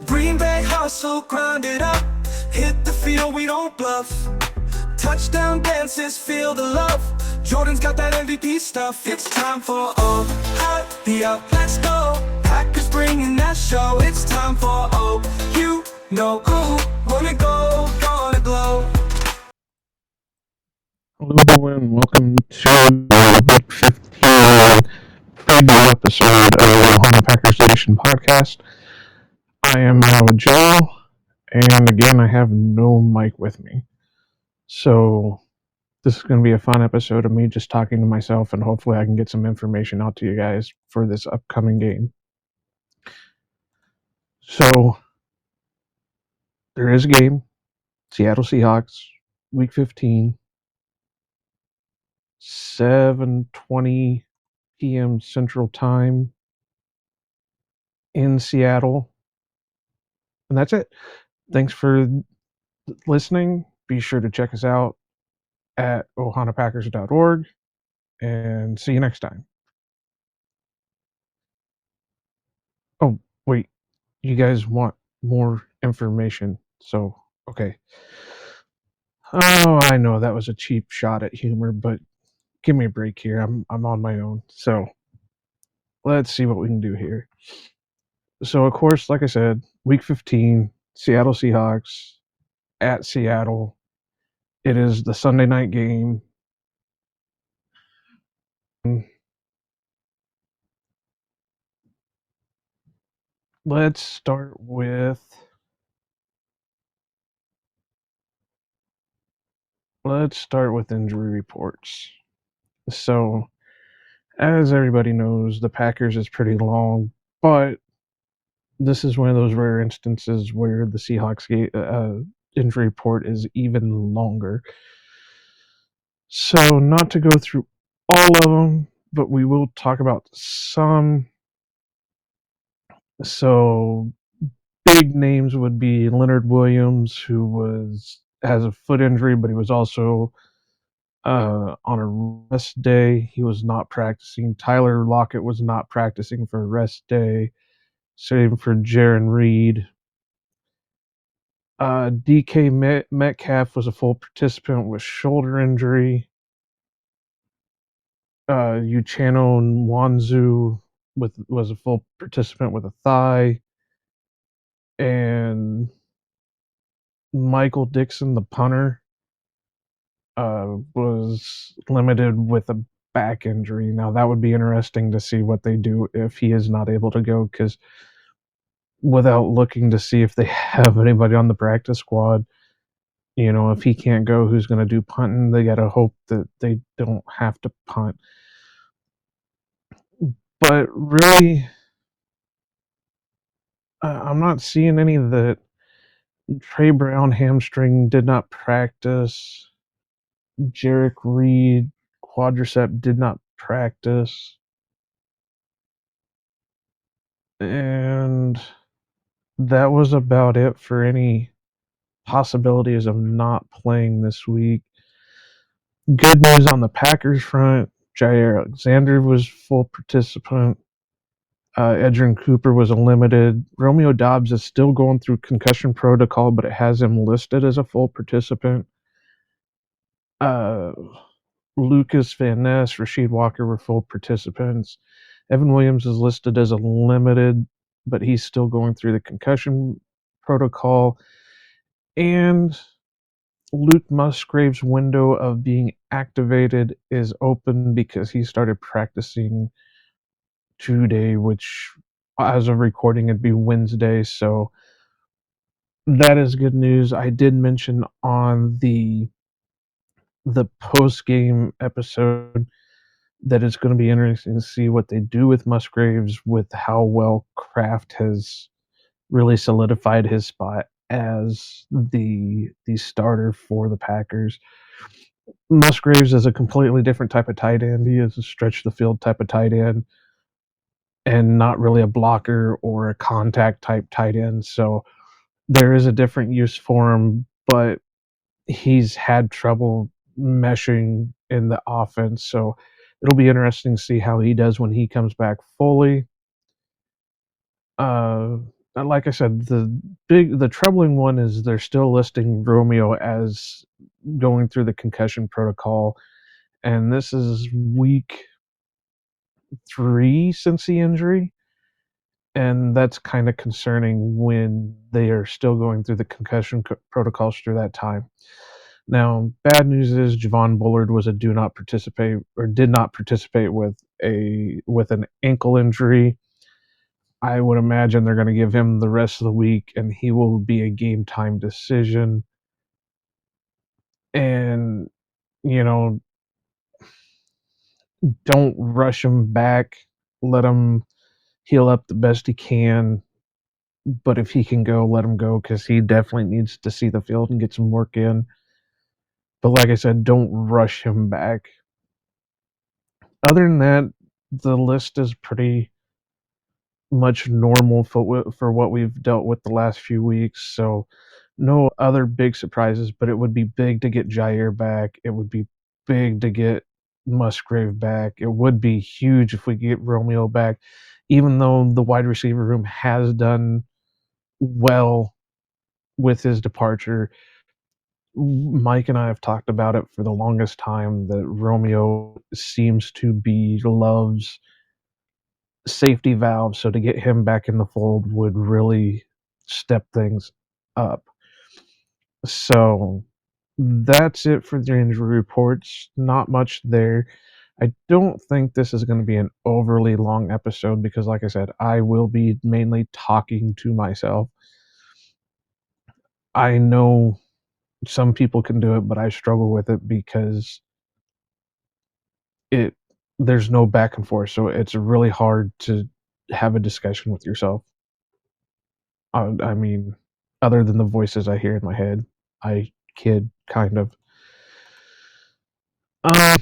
Green Bay hustle, grind it up. Hit the field, we don't bluff. Touchdown dances, feel the love. Jordan's got that MVP stuff. It's time for OPE, let's go. Packers bringing that show. It's time for you know who. Wanna go, gonna glow. Hello and welcome to Week 15 preview episode of the Aloha Packers Nation podcast. I am Aloha Joe, and again I have no mic with me. So this is going to be a fun episode of me just talking to myself, and hopefully I can get some information out to you guys for this upcoming game. So there is a game, Seattle Seahawks, Week 15, 7:20 p.m. Central Time in Seattle. And that's it. Thanks for listening. Be sure to check us out at ohanapackers.org, and see you next time. Oh, wait. You guys want more information. So, okay. Oh, I know that was a cheap shot at humor, but give me a break here. I'm on my own. So, let's see what we can do here. So, of course, like I said, Week 15, Seattle Seahawks at Seattle. It is the Sunday night game. Let's start with injury reports. So, as everybody knows, the Packers is pretty long, but this is one of those rare instances where the Seahawks injury report is even longer. So, not to go through all of them, but we will talk about some. So, big names would be Leonard Williams, who has a foot injury, but he was also on a rest day. He was not practicing. Tyler Lockett was not practicing for a rest day. Same for Jaron Reed. DK Metcalf was a full participant with shoulder injury. Uchenna Nwanzu was a full participant with a thigh. And Michael Dixon, the punter, was limited with a back injury. Now, that would be interesting to see what they do if he is not able to go, because without looking to see if they have anybody on the practice squad, if he can't go, who's going to do punting? They got to hope that they don't have to punt. But really, I'm not seeing any of that. Trey Brown hamstring did not practice. Jarek Reed quadricep did not practice. And that was about it for any possibilities of not playing this week. Good news on the Packers front. Jair Alexander was full participant. Edgerrin Cooper was a limited. Romeo Doubs is still going through concussion protocol, but it has him listed as a full participant. Lucas Van Ness, Rasheed Walker were full participants. Evan Williams is listed as a limited, but he's still going through the concussion protocol. And Luke Musgrave's window of being activated is open because he started practicing today, which as of recording it'd be Wednesday. So that is good news. I did mention on the post-game episode that it's going to be interesting to see what they do with Musgraves, with how well Kraft has really solidified his spot as the starter for the Packers. Musgraves is a completely different type of tight end. He is a stretch the field type of tight end and not really a blocker or a contact type tight end. So there is a different use for him, but he's had trouble meshing in the offense. So it'll be interesting to see how he does when he comes back fully. like I said, the troubling one is they're still listing Romeo as going through the concussion protocol, and this is week 3 since the injury, and that's kind of concerning when they are still going through the concussion protocols through that time. Now, bad news is Javon Bullard was a do not participate or did not participate with an ankle injury. I would imagine they're going to give him the rest of the week, and he will be a game time decision. And you know, don't rush him back. Let him heal up the best he can. But if he can go, let him go because he definitely needs to see the field and get some work in. But like I said, don't rush him back. Other than that, the list is pretty much normal for what we've dealt with the last few weeks. So no other big surprises, but it would be big to get Jair back. It would be big to get Musgrave back. It would be huge if we get Romeo back, even though the wide receiver room has done well with his departure. Mike and I have talked about it for the longest time that Romeo seems to be loves safety valve, so to get him back in the fold would really step things up. So that's it for the injury reports. Not much there. I don't think this is going to be an overly long episode because, like I said, I will be mainly talking to myself. I know some people can do it, but I struggle with it because it there's no back and forth, so it's really hard to have a discussion with yourself. I mean, other than the voices I hear in my head, I kid kind of. Um,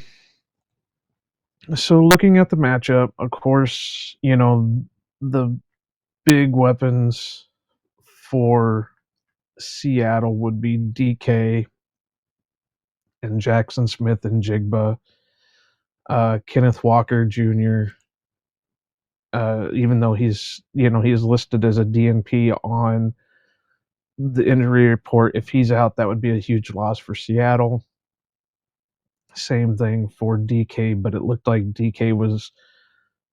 so looking at the matchup, of course, the big weapons for Seattle would be DK and Jackson Smith and Jigba, Kenneth Walker Jr. Even though he's listed as a DNP on the injury report, if he's out, that would be a huge loss for Seattle. Same thing for DK, but it looked like DK was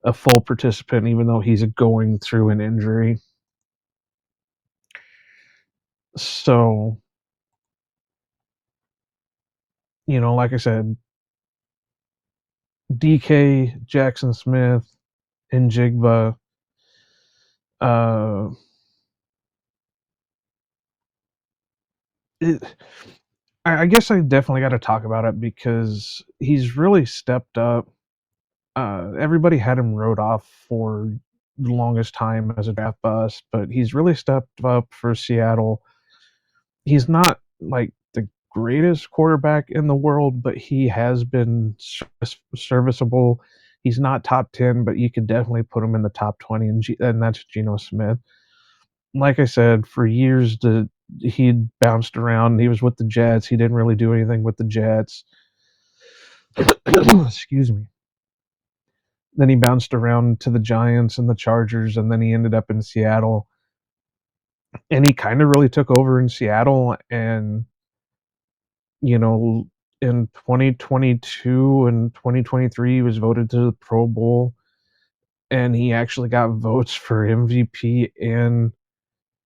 a full participant, even though he's going through an injury. So, like I said, DK, Jackson Smith, and Jigba. Uh, it, I guess I definitely got to talk about it because he's really stepped up. Everybody had him wrote off for the longest time as a draft bust, but he's really stepped up for Seattle. He's not like the greatest quarterback in the world, but he has been serviceable. He's not top 10, but you could definitely put him in the top 20, and that's Geno Smith. Like I said, for years he'd bounced around. He was with the Jets. He didn't really do anything with the Jets. Excuse me. Then he bounced around to the Giants and the Chargers, and then he ended up in Seattle. And he kind of really took over in Seattle. And, in 2022 and 2023, he was voted to the Pro Bowl. And he actually got votes for MVP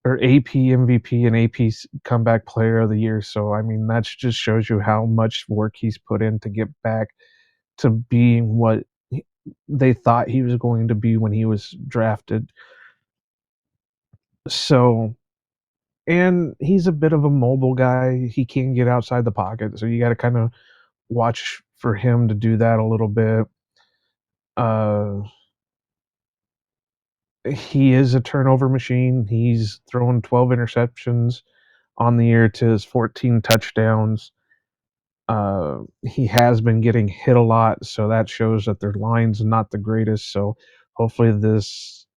or AP MVP and AP Comeback Player of the Year. So, I mean, that just shows you how much work he's put in to get back to being what they thought he was going to be when he was drafted. So, and he's a bit of a mobile guy. He can get outside the pocket, so you got to kind of watch for him to do that a little bit. He is a turnover machine. He's thrown 12 interceptions on the year to his 14 touchdowns. He has been getting hit a lot, so that shows that their line's not the greatest. So hopefully this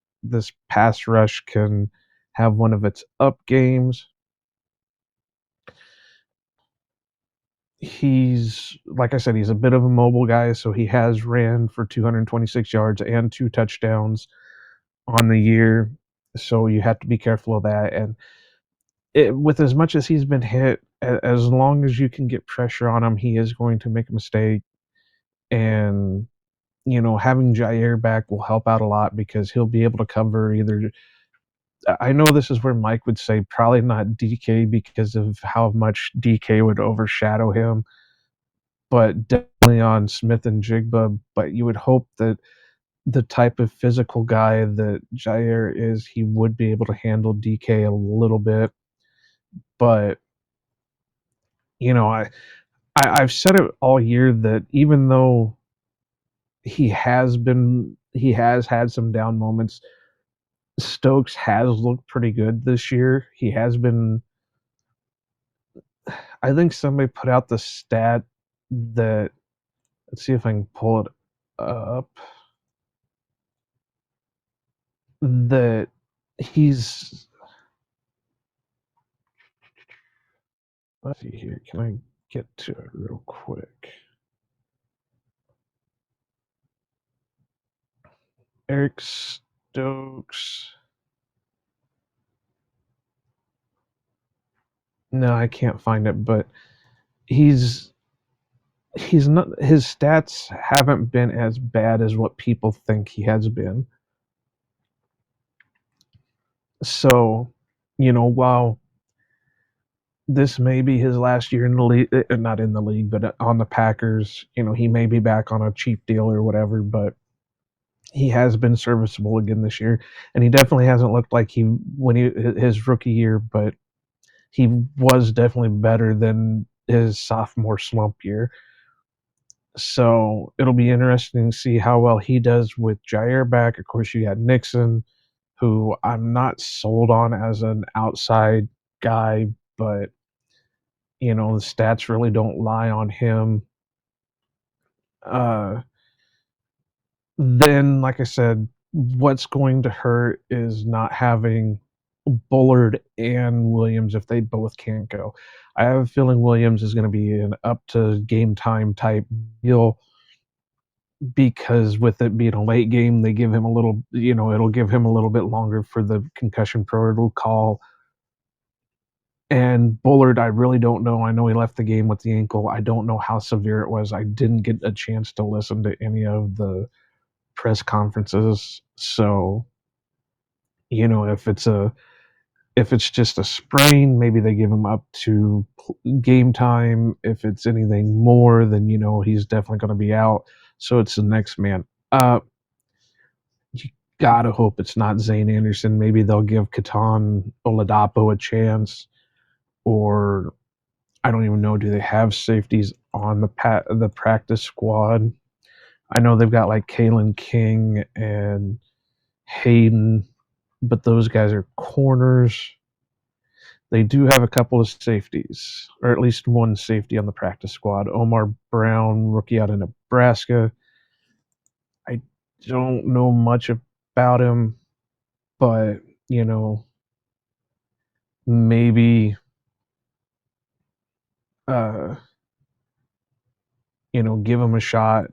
pass rush can have one of its up games. He's, like I said, he's a bit of a mobile guy, so he has ran for 226 yards and 2 touchdowns on the year. So you have to be careful of that. And with as much as he's been hit, as long as you can get pressure on him, he is going to make a mistake. And having Jair back will help out a lot because he'll be able to cover either. I know this is where Mike would say probably not DK because of how much DK would overshadow him, but definitely on Smith and Jigba. But you would hope that the type of physical guy that Jair is, he would be able to handle DK a little bit. But I've said it all year that even though he has had some down moments, Stokes has looked pretty good this year. He has been. I think somebody put out the stat that, let's see if I can pull it up, that he's, let's see here, can I get to it real quick? Eric Stokes. No, I can't find it, but he's not, his stats haven't been as bad as what people think he has been. So, while this may be his last year in the league, not in the league, but on the Packers, he may be back on a cheap deal or whatever, but he has been serviceable again this year, and he definitely hasn't looked like his rookie year, but he was definitely better than his sophomore slump year. So it'll be interesting to see how well he does with Jair back. Of course, you got Nixon, who I'm not sold on as an outside guy, but the stats really don't lie on him. Then, like I said, what's going to hurt is not having Bullard and Williams if they both can't go. I have a feeling Williams is going to be an up to game time type deal because with it being a late game, they give him a little, it'll give him a little bit longer for the concussion protocol. And Bullard, I really don't know. I know he left the game with the ankle. I don't know how severe it was. I didn't get a chance to listen to any of the press conferences. So, if it's just a sprain, maybe they give him up to game time. If it's anything more, then he's definitely going to be out. So it's the next man up. You gotta hope it's not Zane Anderson. Maybe they'll give Katan Oladapo a chance, or I don't even know. Do they have safeties on the practice squad? I know they've got like Kalen King and Hayden, but those guys are corners. They do have a couple of safeties, or at least one safety on the practice squad. Omar Brown, rookie out of Nebraska. I don't know much about him, but maybe uh, give him a shot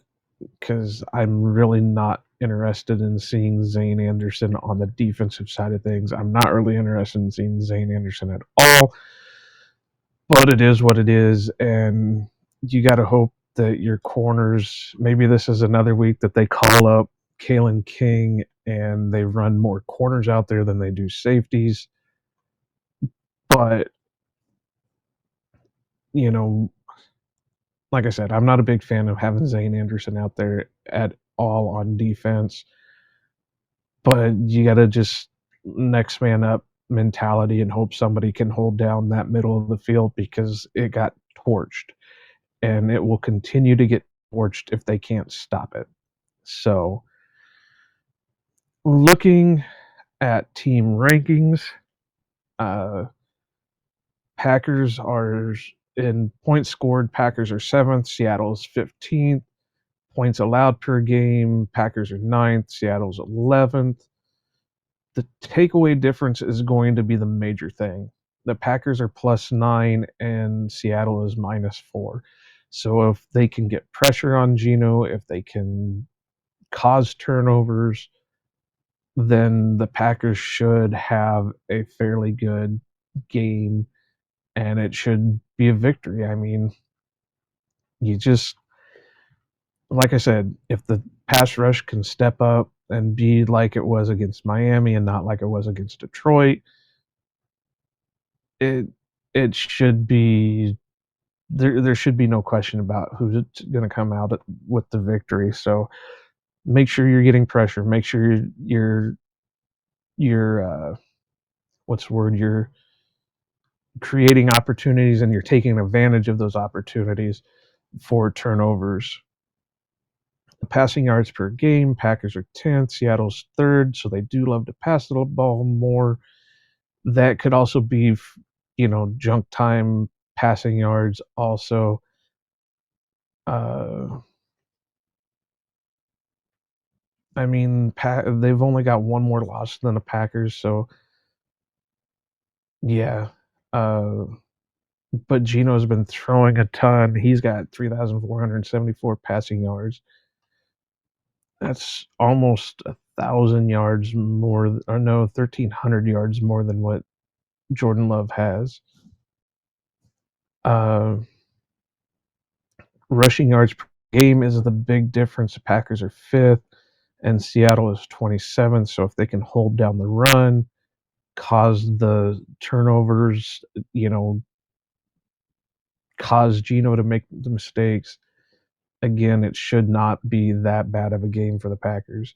because I'm really not interested in seeing Zane Anderson on the defensive side of things. I'm not really interested in seeing Zane Anderson at all, but it is what it is, and you got to hope that your corners, maybe this is another week that they call up Kalen King and they run more corners out there than they do safeties. But, you know, like I said, I'm not a big fan of having Zane Anderson out there at all on defense. But you got to just next man up mentality and hope somebody can hold down that middle of the field because it got torched. And it will continue to get torched if they can't stop it. So, looking at team rankings, Packers are in points scored. Packers are 7th. Seattle is 15th. Points allowed per game. Packers are 9th. Seattle's 11th. The takeaway difference is going to be the major thing. The Packers are +9 and Seattle is -4. So if they can get pressure on Geno, if they can cause turnovers, then the Packers should have a fairly good game, and it should be a victory. I mean, you just, like I said, if the pass rush can step up and be like it was against Miami and not like it was against Detroit, it it should be there should be no question about who's going to come out with the victory. So make sure you're getting pressure. Make sure you're what's the word? You're creating opportunities and you're taking advantage of those opportunities for turnovers. The passing yards per game, Packers are 10th, Seattle's 3rd, so they do love to pass the ball more. That could also be, junk time passing yards also. I mean, they've only got one more loss than the Packers, so yeah. But Gino's been throwing a ton. He's got 3,474 passing yards. That's almost 1,000 yards more, or no, 1,300 yards more than what Jordan Love has. Rushing yards per game is the big difference. The Packers are 5th, and Seattle is 27th. So if they can hold down the run, cause the turnovers, cause Gino to make the mistakes, again, it should not be that bad of a game for the Packers.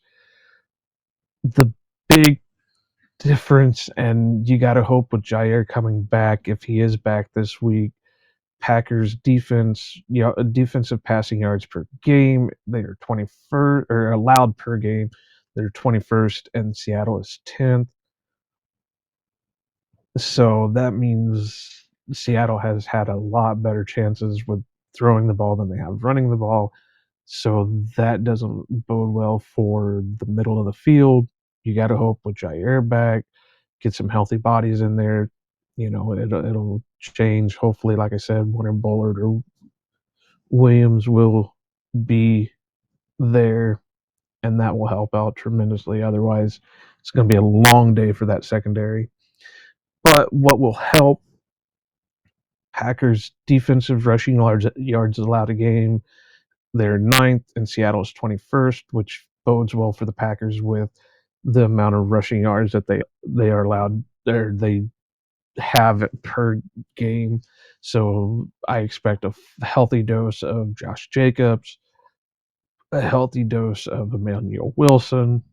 The big difference, and you got to hope with Jair coming back, if he is back this week, Packers defense, defensive passing yards per game, they are 21st, or allowed per game, they're 21st, and Seattle is 10th. So that means Seattle has had a lot better chances with throwing the ball than they have running the ball. So that doesn't bode well for the middle of the field. You got to hope with Jair back, get some healthy bodies in there. It'll change. Hopefully, like I said, Warner Bullard or Williams will be there, and that will help out tremendously. Otherwise, it's going to be a long day for that secondary. But what will help, Packers' defensive rushing yards allowed a game, they're 9th, and Seattle's 21st, which bodes well for the Packers with the amount of rushing yards that they are allowed, or they have per game. So I expect a healthy dose of Josh Jacobs, a healthy dose of Emmanuel Wilson,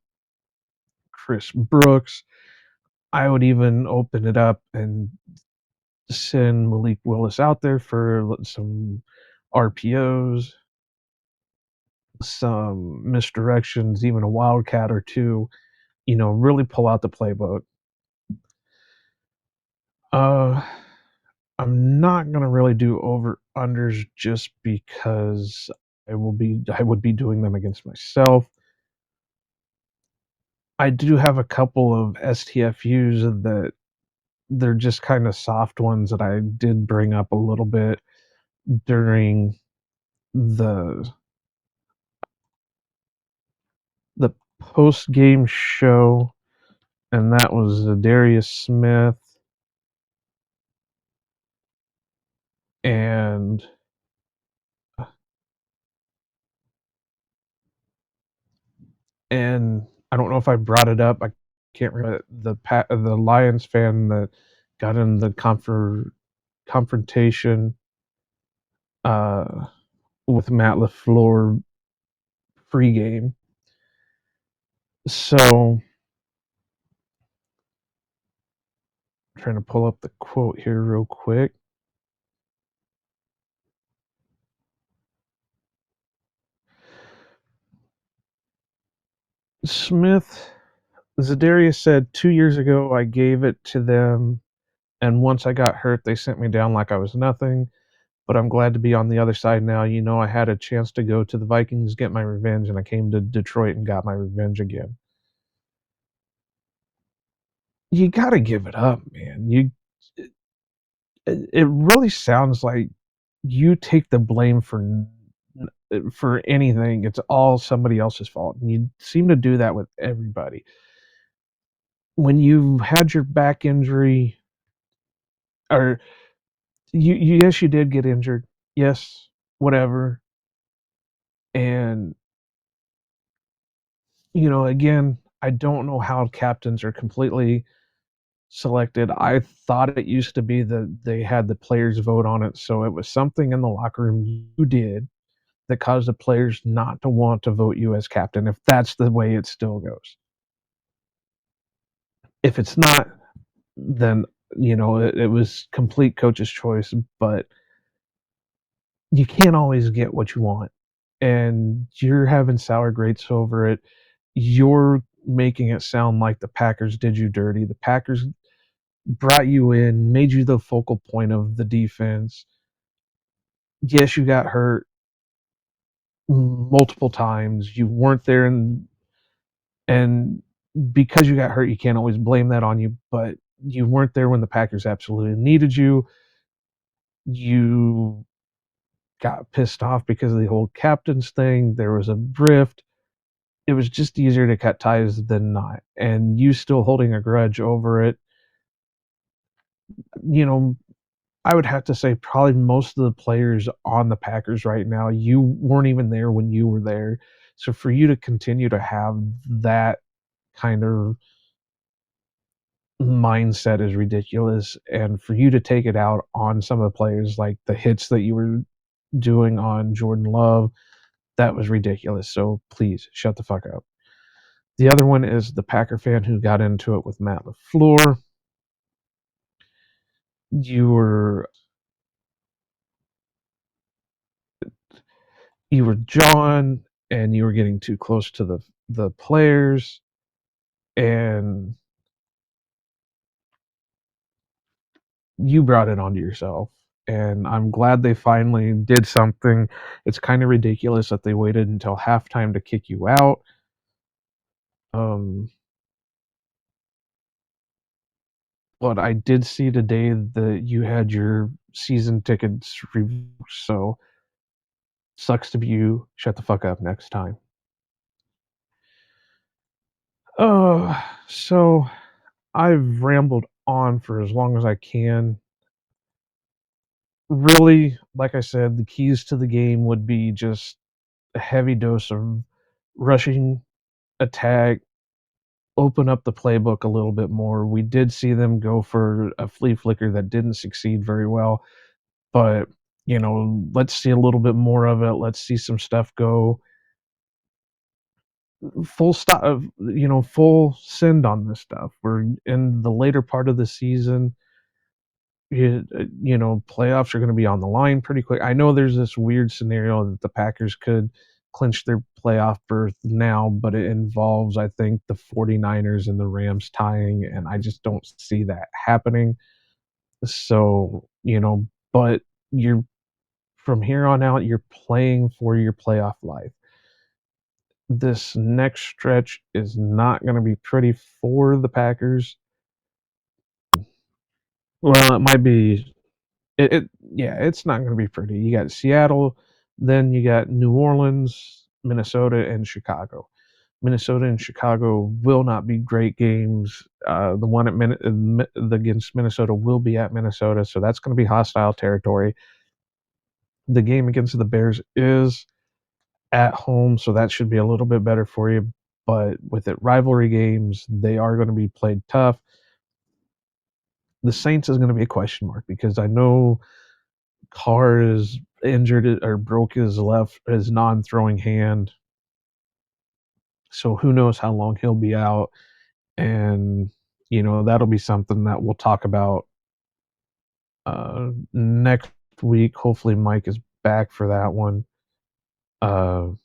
Chris Brooks. I would even open it up and send Malik Willis out there for some RPOs, some misdirections, even a wildcat or two, really pull out the playbook. I'm not gonna really do over unders just because I would be doing them against myself. I do have a couple of STFUs that they're just kind of soft ones that I did bring up a little bit during the the post game show, and that was Darius Smith and I don't know if I brought it up. I can't remember the Lions fan that got in the confrontation with Matt LaFleur pregame. So I'm trying to pull up the quote here real quick. Zadarius said, 2 years ago I gave it to them, and once I got hurt, they sent me down like I was nothing. But I'm glad to be on the other side now. I had a chance to go to the Vikings, get my revenge, and I came to Detroit and got my revenge again. You got to give it up, man. It really sounds like you take the blame for anything. It's all somebody else's fault, and you seem to do that with everybody. when you had your back injury, or yes, you did get injured. Yes, whatever. And again, I don't know how captains are completely selected. I thought it used to be that they had the players vote on it, so it was something in the locker room you did that caused the players not to want to vote you as captain, if that's the way it still goes. If it's not, then it was complete coach's choice, but you can't always get what you want. And you're having sour grapes over it. You're making it sound like the Packers did you dirty. The Packers brought you in, made you the focal point of the defense. Yes, you got hurt multiple times. You weren't there, and because you got hurt, you can't always blame that on you, but you weren't there when the Packers absolutely needed you. You got pissed off because of the whole captains thing. There was a rift. It was just easier to cut ties than not. And you still holding a grudge over it, you know, I would have to say probably most of the players on the Packers right now, you weren't even there when you were there. So for you to continue to have that kind of mindset is ridiculous. And for you to take it out on some of the players, like the hits that you were doing on Jordan Love, that was ridiculous. So please shut the fuck up. The other one is the Packer fan who got into it with Matt LaFleur. You were John, and you were getting too close to the players, and you brought it onto yourself. And I'm glad they finally did something. It's kind of ridiculous that they waited until halftime to kick you out. Um, but I did see today that you had your season tickets revoked, so sucks to be you. Shut the fuck up next time. So I've rambled on for as long as I can. Really, like I said, the keys to the game would be just a heavy dose of rushing attack, open up the playbook a little bit more. We did see them go for a flea flicker that didn't succeed very well, but let's see a little bit more of it. Let's see some stuff go full stop, full send on this stuff. We're in the later part of the season. Playoffs are going to be on the line pretty quick. I know there's this weird scenario that the Packers could clinch their playoff berth now, but it involves, I think, the 49ers and the Rams tying, and I just don't see that happening. So, but you're from here on out, you're playing for your playoff life. This next stretch is not going to be pretty for the Packers. Well, it might be. Yeah, it's not going to be pretty. You got Seattle, then you got New Orleans, Minnesota, and Chicago. Minnesota and Chicago will not be great games. The one against Minnesota will be at Minnesota, so that's going to be hostile territory. The game against the Bears is at home, so that should be a little bit better for you. But with it, rivalry games, they are going to be played tough. The Saints is going to be a question mark because I know Carr is injured or broke his non-throwing hand, so who knows how long he'll be out. And that'll be something that we'll talk about next week. Hopefully Mike is back for that one. But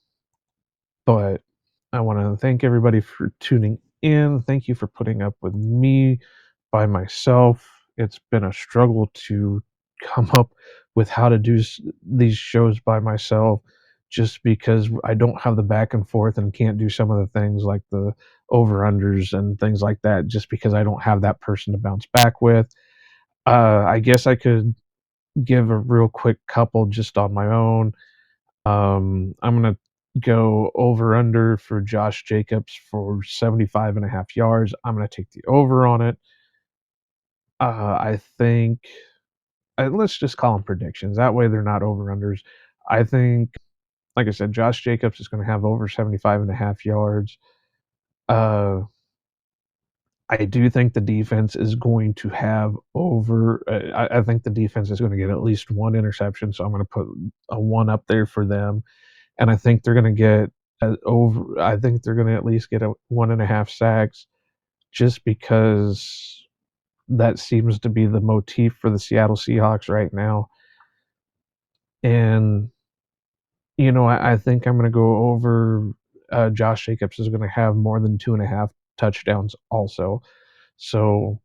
I want to thank everybody for tuning in. Thank you for putting up with me by myself. It's been a struggle to come up with how to do these shows by myself, just because I don't have the back and forth and can't do some of the things like the over-unders and things like that, just because I don't have that person to bounce back with. I guess I could give a real quick couple just on my own. I'm going to go over under for Josh Jacobs for 75.5 yards. I'm going to take the over on it. I think, let's just call them predictions. That way they're not over unders. I think, like I said, Josh Jacobs is going to have over 75.5 yards. I do think the defense is going to have over. I think the defense is going to get at least one interception, so I'm going to put a 1 up there for them. And I think they're going to get over. I think they're going to at least get a 1.5 sacks, just because that seems to be the motif for the Seattle Seahawks right now. And I think I'm going to go over. Josh Jacobs is going to have more than 2.5 touchdowns also. So,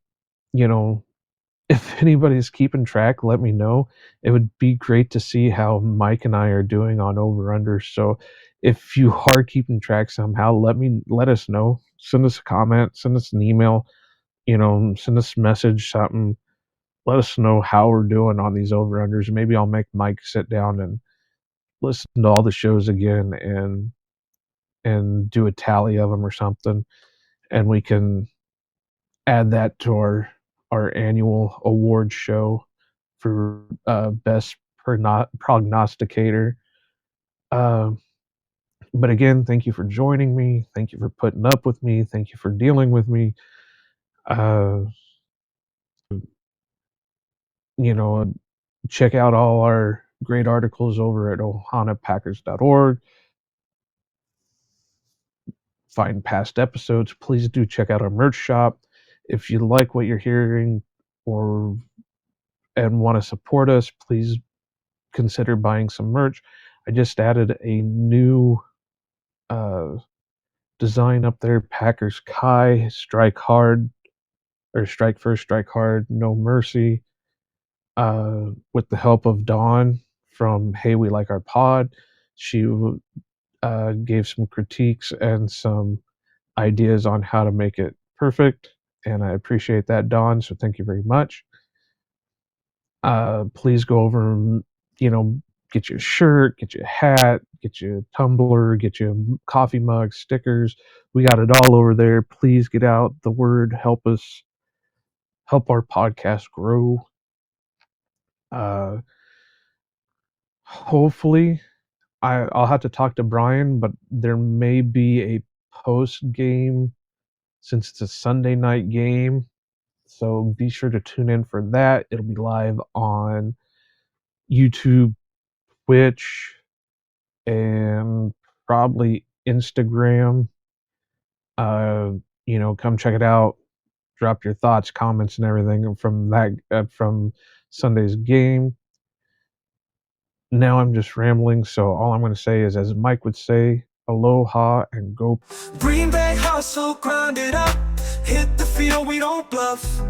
if anybody's keeping track, let me know. It would be great to see how Mike and I are doing on over-unders. So if you are keeping track somehow, let us know. Send us a comment, send us an email, send us a message, something. Let us know how we're doing on these over-unders. Maybe I'll make Mike sit down and listen to all the shows again and do a tally of them or something, and we can add that to our annual award show for best prognosticator. But again, thank you for joining me. Thank you for putting up with me. Thank you for dealing with me. Check out all our great articles over at ohanapackers.org. Find past episodes. Please do check out our merch shop. If you like what you're hearing and want to support us, please consider buying some merch. I just added a new design up there. Packers Kai, strike hard, or strike first, strike hard, no mercy. With the help of Dawn from Hey We Like Our Pod, she gave some critiques and some ideas on how to make it perfect, and I appreciate that, Dawn, so thank you very much. Please go over and, get you a shirt, get you a hat, get you a tumbler, get you a coffee mug, stickers. We got it all over there. Please get out the word. Help our podcast grow. Hopefully, I'll have to talk to Brian, but there may be a post game since it's a Sunday night game. So be sure to tune in for that. It'll be live on YouTube, Twitch, and probably Instagram. Come check it out. Drop your thoughts, comments, and everything from Sunday's game. Now I'm just rambling, so all I'm going to say is, as Mike would say, aloha and go. Green Bay hustle, grind it up. Hit the field, we don't bluff.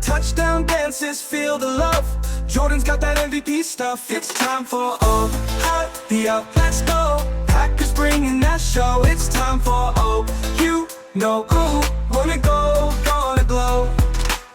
Touchdown dances, feel the love. Jordan's got that MVP stuff. It's time for the up. Let's go. Packers bringing that show. It's time for you know who.